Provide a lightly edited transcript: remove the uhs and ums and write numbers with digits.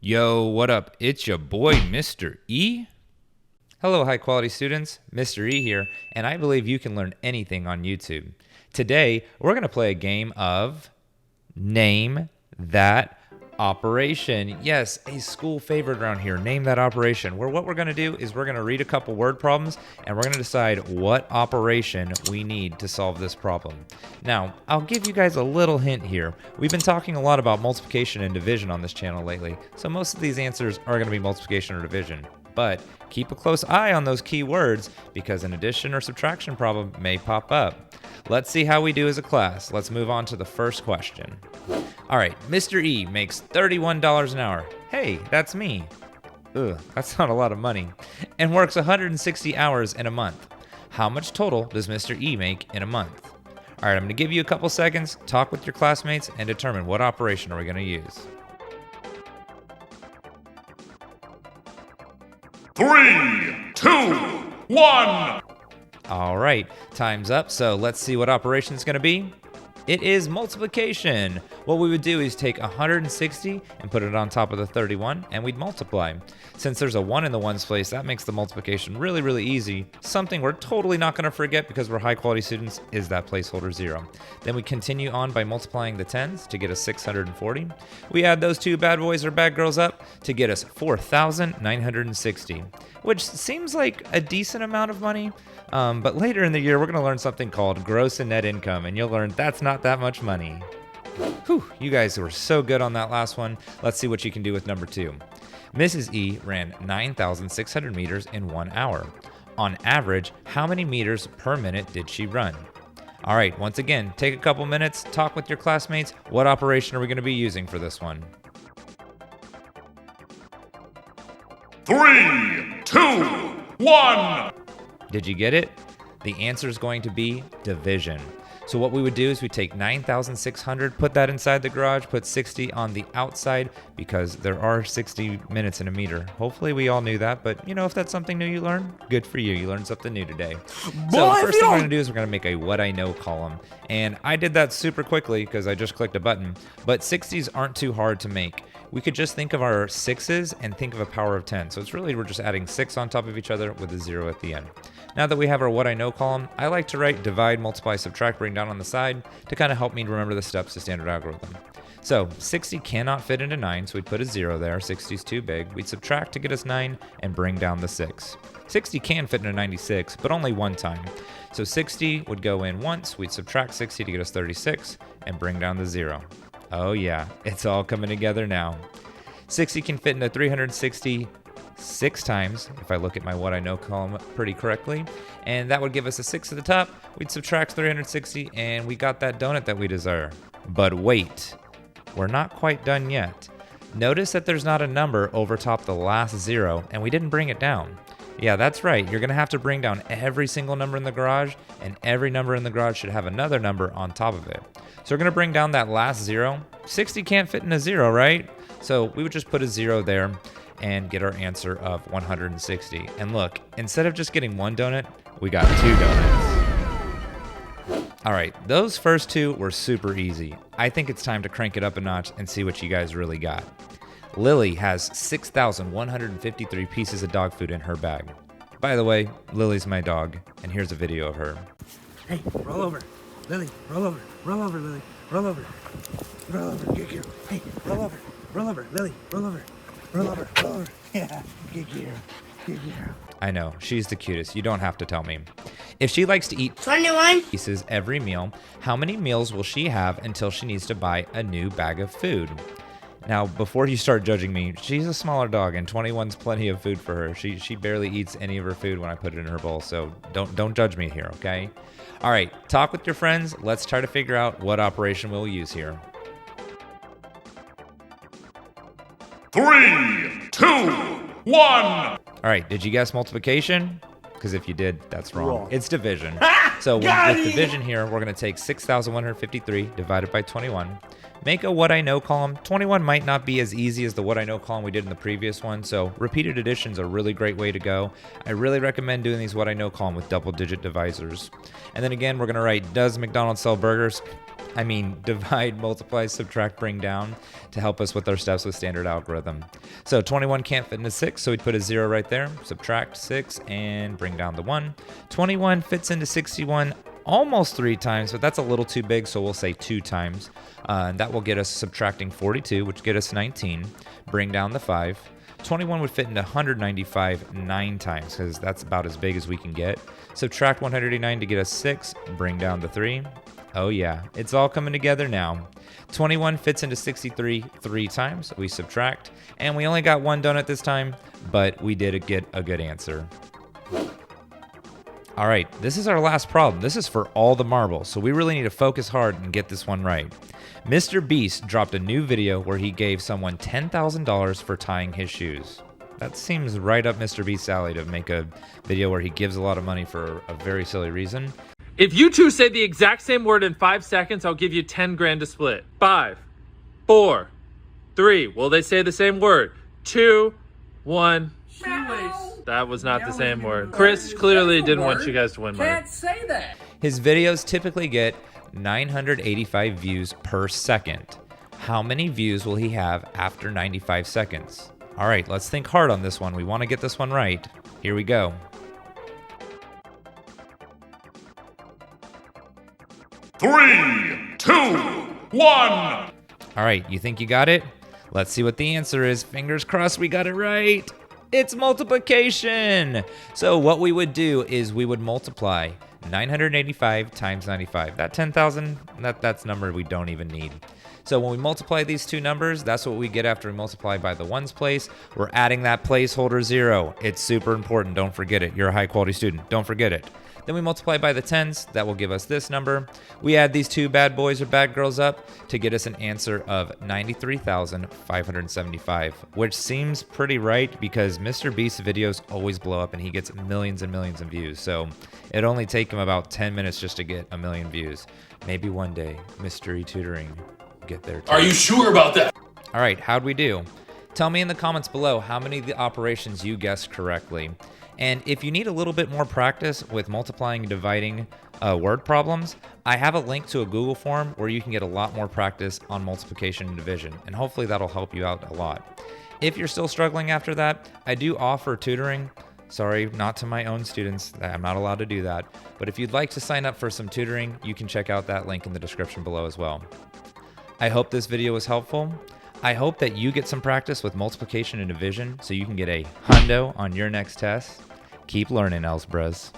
Yo, what up? It's your boy, Mr. E. Hello, high quality students. Mr. E here, and I believe you can learn anything on YouTube. Today, we're going to play a game of Name That Operation. Yes, a school favorite around here. Name that operation. Where what we're going to do is we're going to read a couple word problems and we're going to decide what operation we need to solve this problem. Now, I'll give you guys a little hint here. We've been talking a lot about multiplication and division on this channel lately, so most of these answers are going to be multiplication or division. But keep a close eye on those key words because an addition or subtraction problem may pop up. Let's see how we do as a class. Let's move on to the first question. All right, Mr. E makes $31 an hour. Hey, that's me. Ugh, that's not a lot of money. And works 160 hours in a month. How much total does Mr. E make in a month? All right, I'm gonna give you a couple seconds, talk with your classmates, and determine what operation are we gonna use. 3, 2, 1. All right, time's up, so let's see what operation it's gonna be. It is multiplication. What we would do is take 160 and put it on top of the 31, and we'd multiply. Since there's a 1 in the ones place, that makes the multiplication really, really easy. Something we're totally not gonna forget because we're high quality students is that placeholder 0. Then we continue on by multiplying the 10s to get us 640. We add those two bad boys or bad girls up to get us 4,960, which seems like a decent amount of money. But later in the year, we're gonna learn something called gross and net income, and you'll learn that's not that much money. Whew, you guys were so good on that last one. Let's see what you can do with number 2. Mrs. E ran 9,600 meters in 1 hour. On average, how many meters per minute did she run? All right, once again, take a couple minutes, talk with your classmates. What operation are we gonna be using for this one? 3, 2, 1. Did you get it? The answer is going to be division. So what we would do is we take 9,600, put that inside the garage, put 60 on the outside because there are 60 minutes in a meter. Hopefully we all knew that, but you know, if that's something new you learned, good for you. You learned something new today. So the first thing we're gonna do is we're gonna make a what I know column. And I did that super quickly because I just clicked a button, but 60s aren't too hard to make. We could just think of our 6s and think of a power of 10. So it's really, we're just adding 6 on top of each other with a 0 at the end. Now that we have our what I know column, I like to write divide, multiply, subtract, bring down on the side to kind of help me remember the steps to standard algorithm. So 60 cannot fit into 9, so we'd put a 0 there. 60 is too big. We'd subtract to get us 9 and bring down the 6. 60 can fit into 96, but only one time. So 60 would go in once. We'd subtract 60 to get us 36 and bring down the 0. Oh yeah, it's all coming together now. 60 can fit into 360 6 times, if I look at my what I know column pretty correctly, and that would give us a 6 at the top. We'd subtract 360 and we got that donut that we desire. But wait, we're not quite done yet. Notice that there's not a number over top the last 0 and we didn't bring it down. Yeah, that's right. You're gonna have to bring down every single number in the garage, and every number in the garage should have another number on top of it. So we're gonna bring down that last 0. 60 can't fit in a 0, right? So we would just put a 0 there and get our answer of 160. And look, instead of just getting one donut, we got 2 donuts. All right, those first 2 were super easy. I think it's time to crank it up a notch and see what you guys really got. Lily has 6,153 pieces of dog food in her bag. By the way, Lily's my dog, and here's a video of her. Hey, roll over. Lily, roll over. Roll over, Lily. Roll over. Roll over. Get here. Hey, roll over. Roll over. Lily, roll over. Roll over. Roll over. Yeah, get here. Get here. I know, she's the cutest. You don't have to tell me. If she likes to eat 21 pieces every meal, how many meals will she have until she needs to buy a new bag of food? Now, before you start judging me, she's a smaller dog, and 21's plenty of food for her. She barely eats any of her food when I put it in her bowl, so don't judge me here, okay? All right, talk with your friends. Let's try to figure out what operation we'll use here. 3, 2, 1. All right, did you guess multiplication? Because if you did, that's wrong. It's division. So with division here, we're going to take 6,153 divided by 21. make a what I know column. 21 might not be as easy as the what I know column we did in the previous one, so repeated addition is a really great way to go. I really recommend doing these what I know column with double-digit divisors. And then again, we're going to write, does McDonald's sell burgers? I mean, divide, multiply, subtract, bring down to help us with our steps with standard algorithm. So 21 can't fit into 6, so we'd put a 0 right there. Subtract 6 and bring down the 1. 21 fits into 61 almost 3 times, but that's a little too big, so we'll say 2 times. And that will get us subtracting 42, which get us 19. Bring down the 5. 21 would fit into 195 9 times, because that's about as big as we can get. Subtract 189 to get us 6. Bring down the 3. Oh yeah, it's all coming together now. 21 fits into 63 3 times. We subtract, and we only got 1 donut this time, but we did get a good answer. All right, this is our last problem. This is for all the marbles, so we really need to focus hard and get this one right. MrBeast dropped a new video where he gave someone $10,000 for tying his shoes. That seems right up MrBeast's alley to make a video where he gives a lot of money for a very silly reason. If you two say the exact same word in 5 seconds, I'll give you 10 grand to split. 5, 4, 3. Will they say the same word? 2, 1. Shoelace. That was not the same word. Chris clearly didn't want you guys to win money. Can't say that. His videos typically get 985 views per second. How many views will he have after 95 seconds? All right, let's think hard on this one. We want to get this one right. Here we go. Three, two, one. All right, you think you got it? Let's see what the answer is. Fingers crossed we got it right. It's multiplication. So what we would do is we would multiply 985 times 95. That 10,000, that's a number we don't even need. So when we multiply these two numbers, that's what we get after we multiply by the ones place. We're adding that placeholder 0. It's super important. Don't forget it. You're a high quality student. Don't forget it. Then we multiply by the tens. That will give us this number. We add these two bad boys or bad girls up to get us an answer of 93,575, which seems pretty right because MrBeast's videos always blow up and he gets millions and millions of views. So it only take him about 10 minutes just to get a million views. Maybe one day, mystery tutoring will get there too. Are you sure about that? All right, how'd we do? Tell me in the comments below how many of the operations you guessed correctly. And if you need a little bit more practice with multiplying and dividing word problems, I have a link to a Google form where you can get a lot more practice on multiplication and division, and hopefully that'll help you out a lot. If you're still struggling after that, I do offer tutoring. Sorry, not to my own students. I'm not allowed to do that. But if you'd like to sign up for some tutoring, you can check out that link in the description below as well. I hope this video was helpful. I hope that you get some practice with multiplication and division so you can get a hundo on your next test. Keep learning, Elsbras.